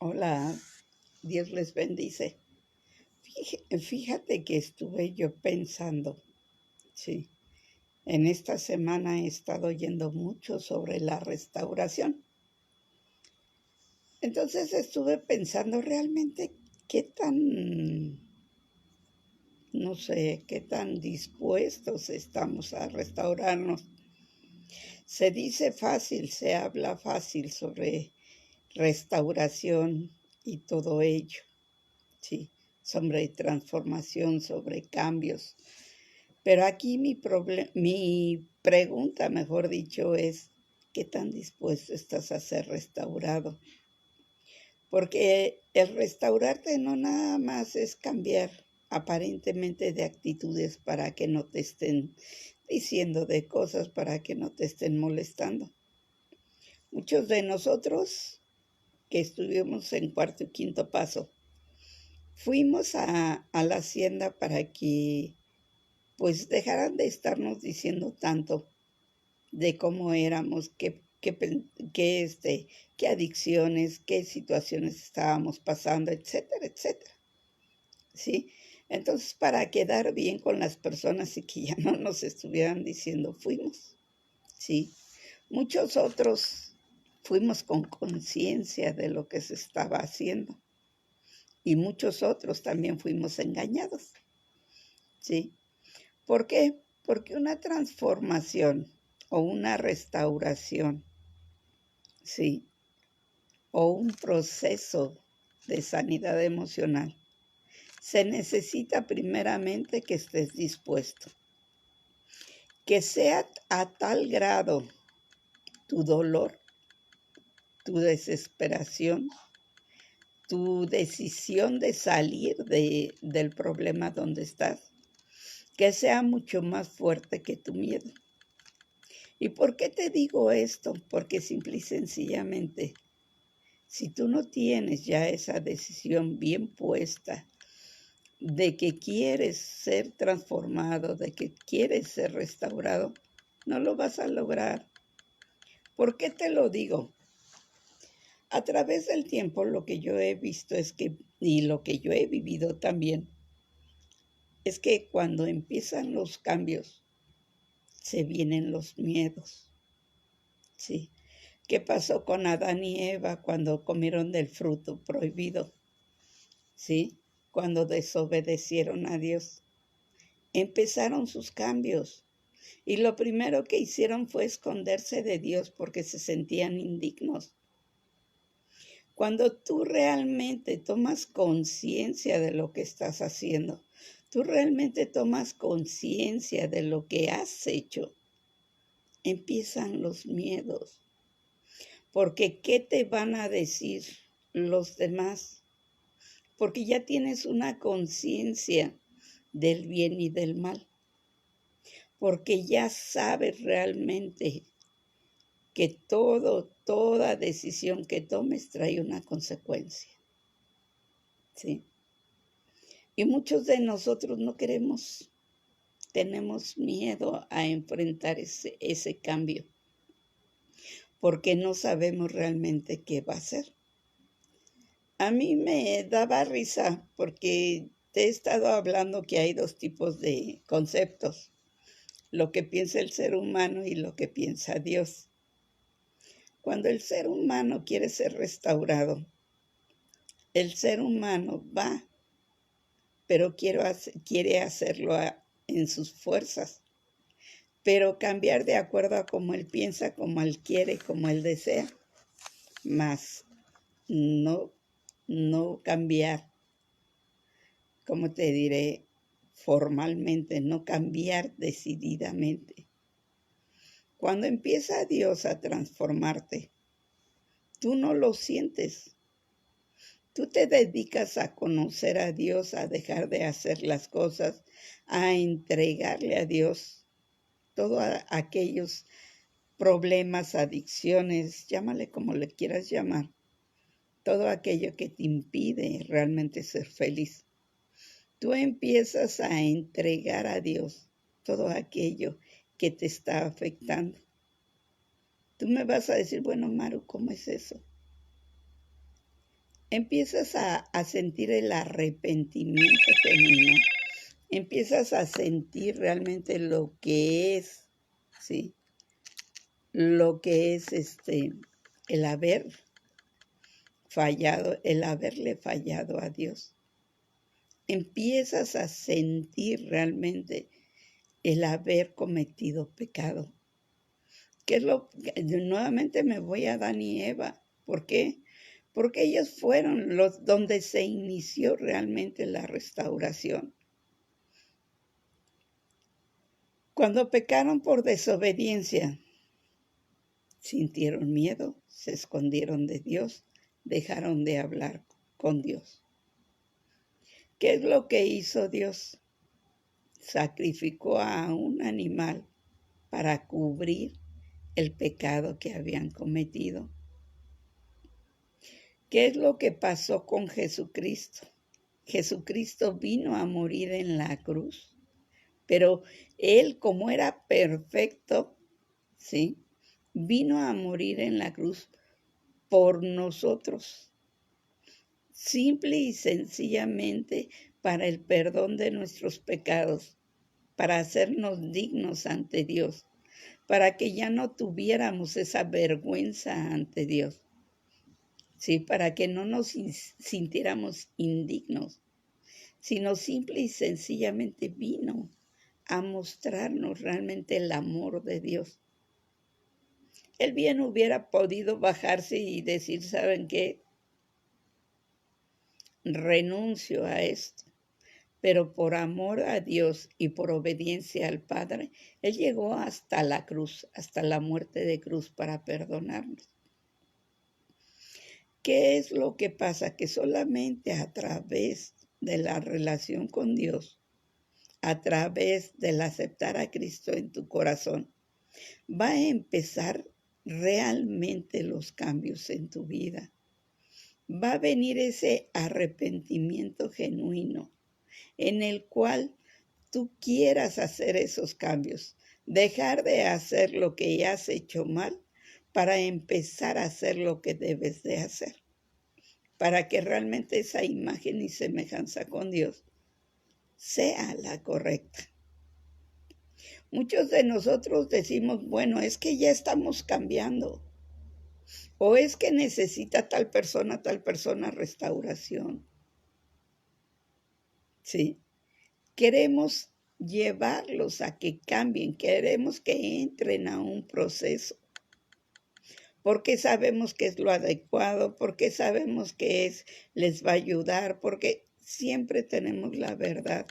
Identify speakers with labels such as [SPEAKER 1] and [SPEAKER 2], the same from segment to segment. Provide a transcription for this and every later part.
[SPEAKER 1] Hola, Dios les bendice. Fíjate que estuve yo pensando, sí, en esta semana he estado oyendo mucho sobre la restauración. Entonces estuve pensando realmente qué tan, no sé, qué tan dispuestos estamos a restaurarnos. Se dice fácil, se habla fácil sobre restauración y todo ello, sí, sobre transformación, sobre cambios. Pero aquí mi pregunta, mejor dicho, es, ¿qué tan dispuesto estás a ser restaurado? Porque el restaurarte no nada más es cambiar aparentemente de actitudes para que no te estén diciendo de cosas, para que no te estén molestando. Muchos de nosotros que estuvimos en cuarto y quinto paso, fuimos a la hacienda para que pues dejaran de estarnos diciendo tanto de cómo éramos, qué adicciones, qué situaciones estábamos pasando, etcétera, etcétera. ¿Sí? Entonces, para quedar bien con las personas y que ya no nos estuvieran diciendo, fuimos. ¿Sí? Muchos otros fuimos con conciencia de lo que se estaba haciendo y muchos otros también fuimos engañados. ¿Sí? ¿Por qué? Porque una transformación o una restauración, sí, o un proceso de sanidad emocional, se necesita primeramente que estés dispuesto, que sea a tal grado tu dolor, tu desesperación, tu decisión de salir del problema donde estás, que sea mucho más fuerte que tu miedo. ¿Y por qué te digo esto? Porque simple y sencillamente, si tú no tienes ya esa decisión bien puesta de que quieres ser transformado, de que quieres ser restaurado, no lo vas a lograr. ¿Por qué te lo digo? A través del tiempo lo que yo he visto es que, y lo que yo he vivido también, es que cuando empiezan los cambios, se vienen los miedos. Sí. ¿Qué pasó con Adán y Eva cuando comieron del fruto prohibido? ¿Sí? Cuando desobedecieron a Dios. Empezaron sus cambios y lo primero que hicieron fue esconderse de Dios porque se sentían indignos. Cuando tú realmente tomas conciencia de lo que estás haciendo, tú realmente tomas conciencia de lo que has hecho, empiezan los miedos. Porque ¿qué te van a decir los demás? Porque ya tienes una conciencia del bien y del mal. Porque ya sabes realmente que toda decisión que tomes trae una consecuencia. ¿Sí? Y muchos de nosotros no queremos, tenemos miedo a enfrentar ese cambio, porque no sabemos realmente qué va a ser. A mí me daba risa porque te he estado hablando que hay dos tipos de conceptos, lo que piensa el ser humano y lo que piensa Dios. Cuando el ser humano quiere ser restaurado, el ser humano va, pero quiere hacerlo en sus fuerzas, pero cambiar de acuerdo a cómo él piensa, como él quiere, como él desea, más no cambiar, como te diré, formalmente, no cambiar decididamente. Cuando empieza Dios a transformarte, tú no lo sientes. Tú te dedicas a conocer a Dios, a dejar de hacer las cosas, a entregarle a Dios todos aquellos problemas, adicciones, llámale como le quieras llamar, todo aquello que te impide realmente ser feliz. Tú empiezas a entregar a Dios todo aquello que te está afectando. Tú me vas a decir, bueno, Maru, ¿cómo es eso? empiezas a sentir el arrepentimiento genuino, empiezas a sentir realmente lo que es, ¿sí? Lo que es el haber fallado, el haberle fallado a Dios. Empiezas a sentir realmente el haber cometido pecado. ¿Qué es lo que nuevamente me voy a Adán y Eva? ¿Por qué? Porque ellos fueron los donde se inició realmente la restauración. Cuando pecaron por desobediencia, sintieron miedo, se escondieron de Dios, dejaron de hablar con Dios. ¿Qué es lo que hizo Dios? Sacrificó a un animal para cubrir el pecado que habían cometido. ¿Qué es lo que pasó con Jesucristo? Jesucristo vino a morir en la cruz, pero Él, como era perfecto, ¿sí? Vino a morir en la cruz por nosotros, simple y sencillamente para el perdón de nuestros pecados, para hacernos dignos ante Dios, para que ya no tuviéramos esa vergüenza ante Dios, ¿sí? Para que no nos sintiéramos indignos, sino simple y sencillamente vino a mostrarnos realmente el amor de Dios. Él bien hubiera podido bajarse y decir, ¿saben qué? Renuncio a esto. Pero por amor a Dios y por obediencia al Padre, Él llegó hasta la cruz, hasta la muerte de cruz para perdonarnos. ¿Qué es lo que pasa? Que solamente a través de la relación con Dios, a través del aceptar a Cristo en tu corazón, va a empezar realmente los cambios en tu vida. Va a venir ese arrepentimiento genuino en el cual tú quieras hacer esos cambios, dejar de hacer lo que has hecho mal para empezar a hacer lo que debes de hacer, para que realmente esa imagen y semejanza con Dios sea la correcta. Muchos de nosotros decimos, bueno, es que ya estamos cambiando, o es que necesita tal persona restauración. Sí, queremos llevarlos a que cambien, queremos que entren a un proceso, porque sabemos que es lo adecuado, porque sabemos que les va a ayudar, porque siempre tenemos la verdad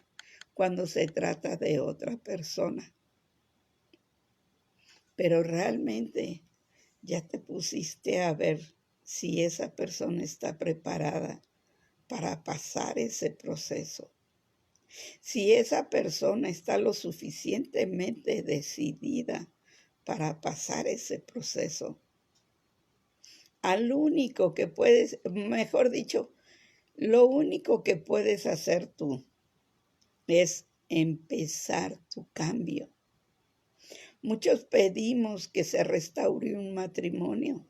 [SPEAKER 1] cuando se trata de otra persona. Pero realmente ya te pusiste a ver si esa persona está preparada para pasar ese proceso. Si esa persona está lo suficientemente decidida para pasar ese proceso. Al único que puedes, mejor dicho, lo único que puedes hacer tú es empezar tu cambio. Muchos pedimos que se restaure un matrimonio,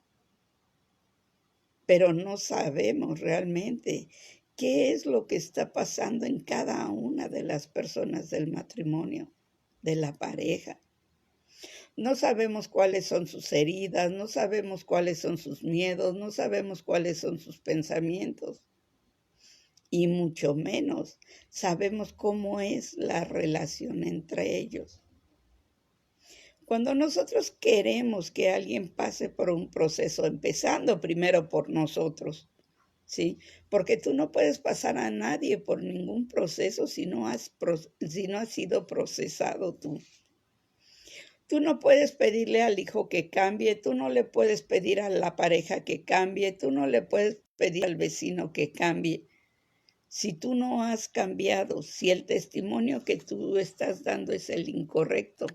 [SPEAKER 1] pero no sabemos realmente qué es lo que está pasando en cada una de las personas del matrimonio, de la pareja. No sabemos cuáles son sus heridas, no sabemos cuáles son sus miedos, no sabemos cuáles son sus pensamientos. Y mucho menos sabemos cómo es la relación entre ellos. Cuando nosotros queremos que alguien pase por un proceso, empezando primero por nosotros, ¿sí? Porque tú no puedes pasar a nadie por ningún proceso si no has sido procesado tú. Tú no puedes pedirle al hijo que cambie, tú no le puedes pedir a la pareja que cambie, tú no le puedes pedir al vecino que cambie. Si tú no has cambiado, si el testimonio que tú estás dando es el incorrecto,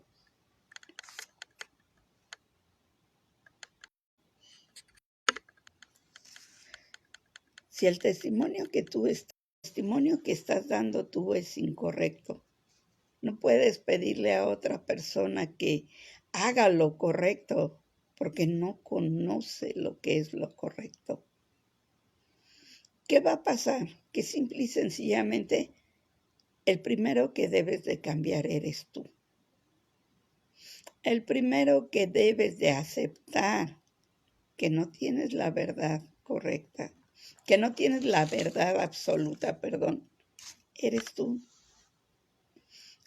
[SPEAKER 1] si el testimonio que estás dando tú es incorrecto, no puedes pedirle a otra persona que haga lo correcto porque no conoce lo que es lo correcto. ¿qué va a pasar? Que simple y sencillamente el primero que debes de cambiar eres tú. El primero que debes de aceptar que no tienes la verdad correcta, que no tienes la verdad absoluta, perdón, eres tú.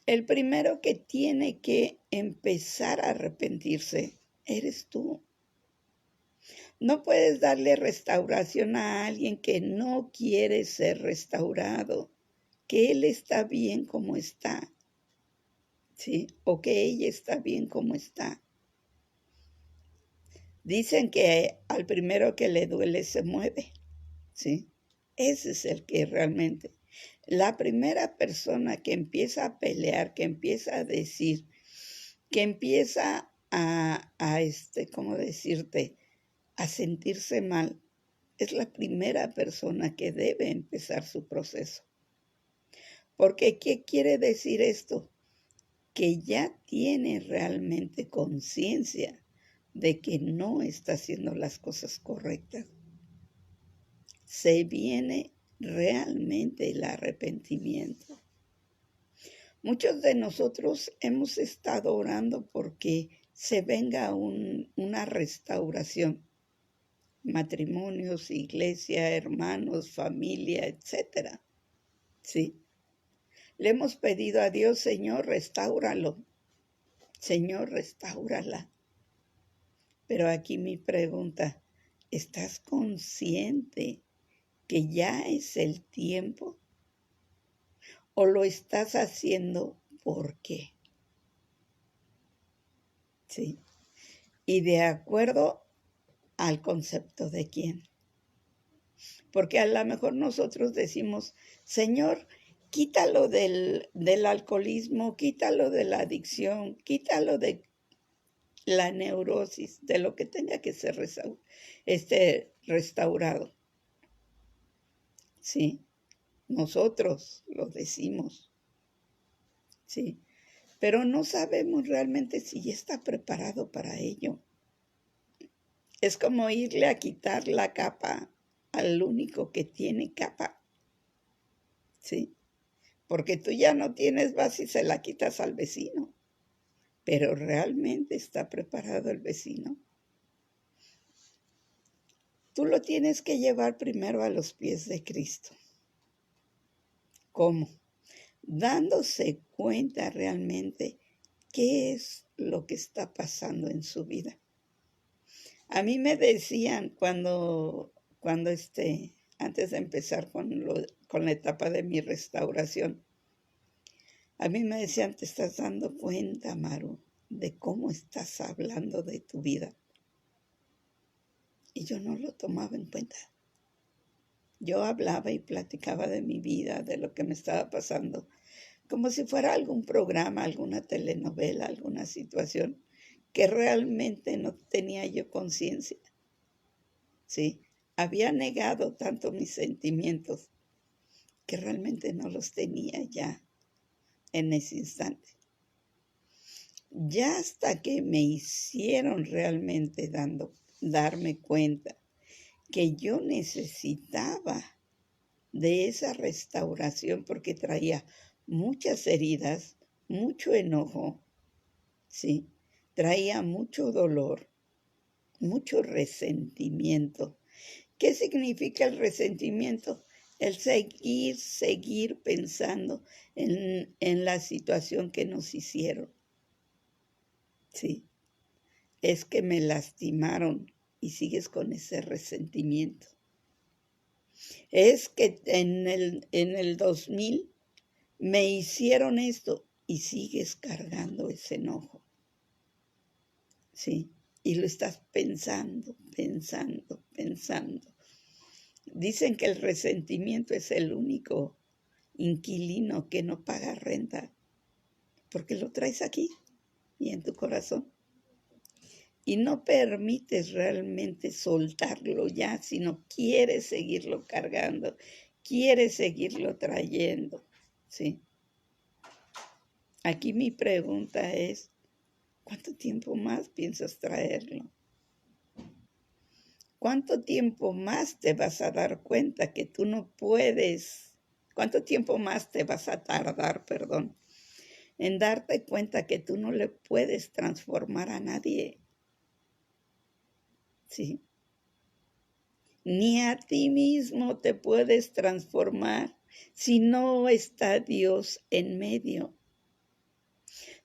[SPEAKER 1] El primero que tiene que empezar a arrepentirse, eres tú. No puedes darle restauración a alguien que no quiere ser restaurado, que él está bien como está, ¿sí? O que ella está bien como está. Dicen que al primero que le duele se mueve, ¿sí? Ese es el que realmente, la primera persona que empieza a pelear, que empieza a decir, que empieza ¿cómo decirte? A sentirse mal, es la primera persona que debe empezar su proceso. Porque, ¿qué quiere decir esto? Que ya tiene realmente conciencia de que no está haciendo las cosas correctas. Se viene realmente el arrepentimiento. Muchos de nosotros hemos estado orando porque se venga una restauración. Matrimonios, iglesia, hermanos, familia, etcétera. Sí. Le hemos pedido a Dios, Señor, restáuralo. Señor, restáurala. Pero aquí mi pregunta, ¿estás consciente que ya es el tiempo? ¿O lo estás haciendo por qué? Sí. Y de acuerdo al concepto de quién. Porque a lo mejor nosotros decimos, Señor, quítalo del alcoholismo, quítalo de la adicción, quítalo de la neurosis, de lo que tenga que ser restaurado. Sí, nosotros lo decimos. Sí, pero no sabemos realmente si ya está preparado para ello. Es como irle a quitar la capa al único que tiene capa. Sí, porque tú ya no tienes, vas y se la quitas al vecino. Pero ¿realmente está preparado el vecino? Tú lo tienes que llevar primero a los pies de Cristo. ¿Cómo? Dándose cuenta realmente qué es lo que está pasando en su vida. A mí me decían cuando antes de empezar con la etapa de mi restauración, a mí me decían, ¿te estás dando cuenta, Maru, de cómo estás hablando de tu vida? Y yo no lo tomaba en cuenta. Yo hablaba y platicaba de mi vida, de lo que me estaba pasando, como si fuera algún programa, alguna telenovela, alguna situación que realmente no tenía yo conciencia. Sí, había negado tanto mis sentimientos que realmente no los tenía ya en ese instante. Ya hasta que me hicieron realmente darme cuenta que yo necesitaba de esa restauración porque traía muchas heridas, mucho enojo, ¿sí? Traía mucho dolor, mucho resentimiento. ¿Qué significa el resentimiento? El seguir pensando en la situación que nos hicieron. Sí, es que me lastimaron y sigues con ese resentimiento. Es que en el 2000 me hicieron esto y sigues cargando ese enojo. Sí, y lo estás pensando. Dicen que el resentimiento es el único inquilino que no paga renta, porque lo traes aquí y en tu corazón. Y no permites realmente soltarlo ya, sino quieres seguirlo cargando, quieres seguirlo trayendo, ¿sí? Aquí mi pregunta es, ¿cuánto tiempo más piensas traerlo? ¿Cuánto tiempo más te vas a dar cuenta que tú no puedes? ¿Cuánto tiempo más te vas a tardar, en darte cuenta que tú no le puedes transformar a nadie? ¿Sí? Ni a ti mismo te puedes transformar si no está Dios en medio.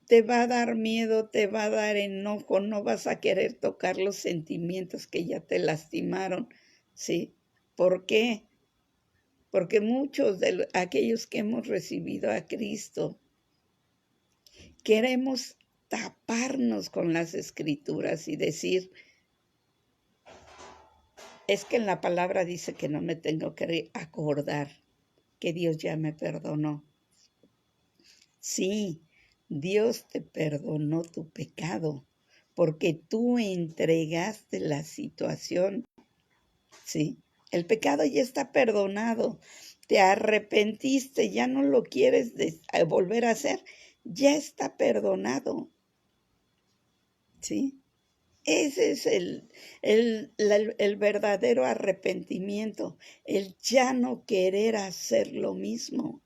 [SPEAKER 1] Te va a dar miedo, te va a dar enojo, no vas a querer tocar los sentimientos que ya te lastimaron, ¿sí? ¿Por qué? Porque muchos de aquellos que hemos recibido a Cristo queremos taparnos con las escrituras y decir, es que en la palabra dice que no me tengo que acordar que Dios ya me perdonó. Sí, Dios te perdonó tu pecado porque tú entregaste la situación. Sí, el pecado ya está perdonado. Te arrepentiste, ya no lo quieres volver a hacer. Ya está perdonado. ¿Sí? Ese es el verdadero arrepentimiento, el ya no querer hacer lo mismo,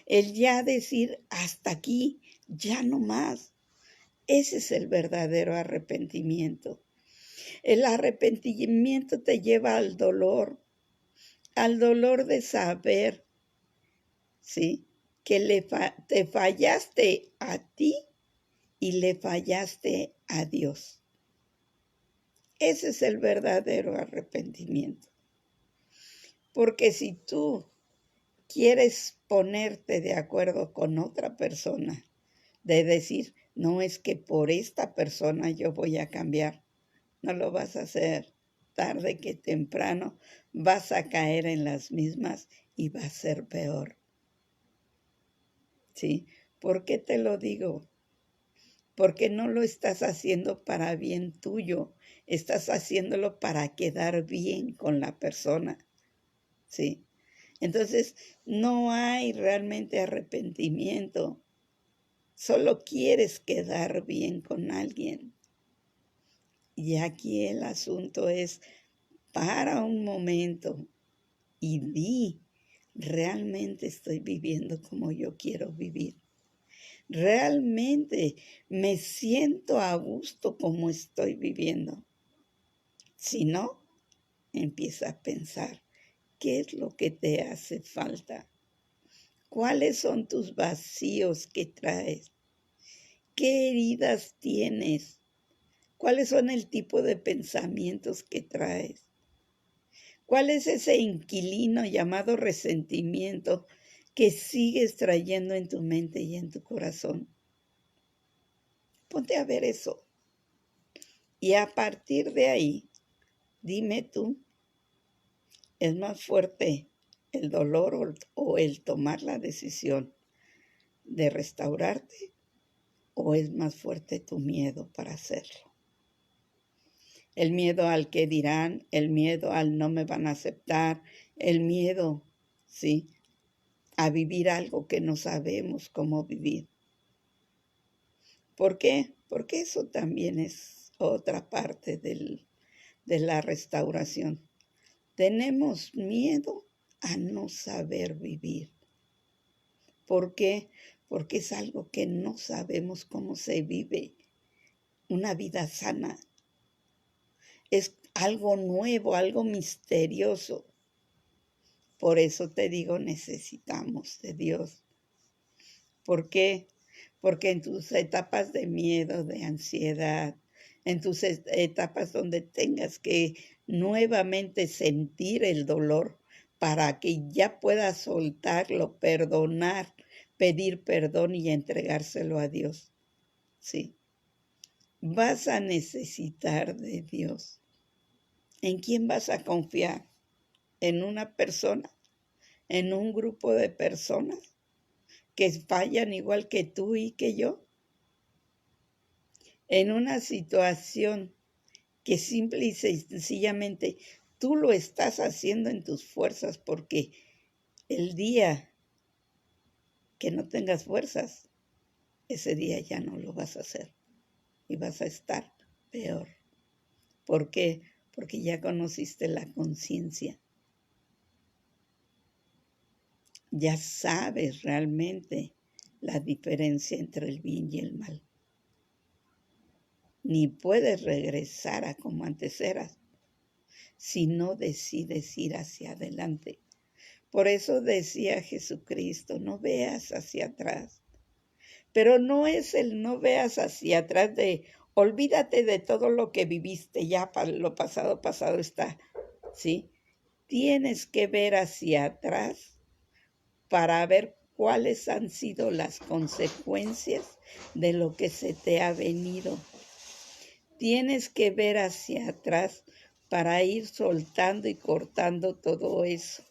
[SPEAKER 1] el ya decir hasta aquí, ya no más. Ese es el verdadero arrepentimiento. El arrepentimiento te lleva al dolor de saber, ¿sí? Que te fallaste a ti y le fallaste a Dios. Ese es el verdadero arrepentimiento. Porque si tú quieres ponerte de acuerdo con otra persona, de decir, no es que por esta persona yo voy a cambiar, no lo vas a hacer. Tarde que temprano vas a caer en las mismas y va a ser peor. ¿Sí? ¿Por qué te lo digo? Porque no lo estás haciendo para bien tuyo, estás haciéndolo para quedar bien con la persona. ¿Sí? Entonces, no hay realmente arrepentimiento. Solo quieres quedar bien con alguien. Y aquí el asunto es, para un momento y di, realmente estoy viviendo como yo quiero vivir. Realmente me siento a gusto como estoy viviendo. Si no, empieza a pensar, ¿qué es lo que te hace falta? ¿Cuáles son tus vacíos que traes? ¿Qué heridas tienes? ¿Cuáles son el tipo de pensamientos que traes? ¿Cuál es ese inquilino llamado resentimiento que sigues trayendo en tu mente y en tu corazón? Ponte a ver eso. Y a partir de ahí, dime tú, ¿es más fuerte el dolor o el tomar la decisión de restaurarte? ¿O es más fuerte tu miedo para hacerlo? El miedo al que dirán, el miedo al no me van a aceptar, el miedo, ¿sí?, a vivir algo que no sabemos cómo vivir. ¿Por qué? Porque eso también es otra parte de la restauración. Tenemos miedo a no saber vivir. ¿Por qué? Porque es algo que no sabemos cómo se vive. Una vida sana. Es algo nuevo, algo misterioso. Por eso te digo, necesitamos de Dios. ¿Por qué? Porque en tus etapas de miedo, de ansiedad, en tus etapas donde tengas que nuevamente sentir el dolor para que ya puedas soltarlo, perdonar, pedir perdón y entregárselo a Dios. Sí. Vas a necesitar de Dios. ¿En quién vas a confiar? ¿En una persona? ¿En un grupo de personas que fallan igual que tú y que yo? En una situación que simple y sencillamente tú lo estás haciendo en tus fuerzas, porque el día que no tengas fuerzas, ese día ya no lo vas a hacer y vas a estar peor. ¿Por qué? porque ya conociste la conciencia. Ya sabes realmente la diferencia entre el bien y el mal. Ni puedes regresar a como antes eras si no decides ir hacia adelante. Por eso decía Jesucristo, no veas hacia atrás. Pero no es el no veas hacia atrás de olvídate de todo lo que viviste, ya lo pasado, pasado está, ¿sí? Tienes que ver hacia atrás para ver cuáles han sido las consecuencias de lo que se te ha venido. Tienes que ver hacia atrás para ir soltando y cortando todo eso.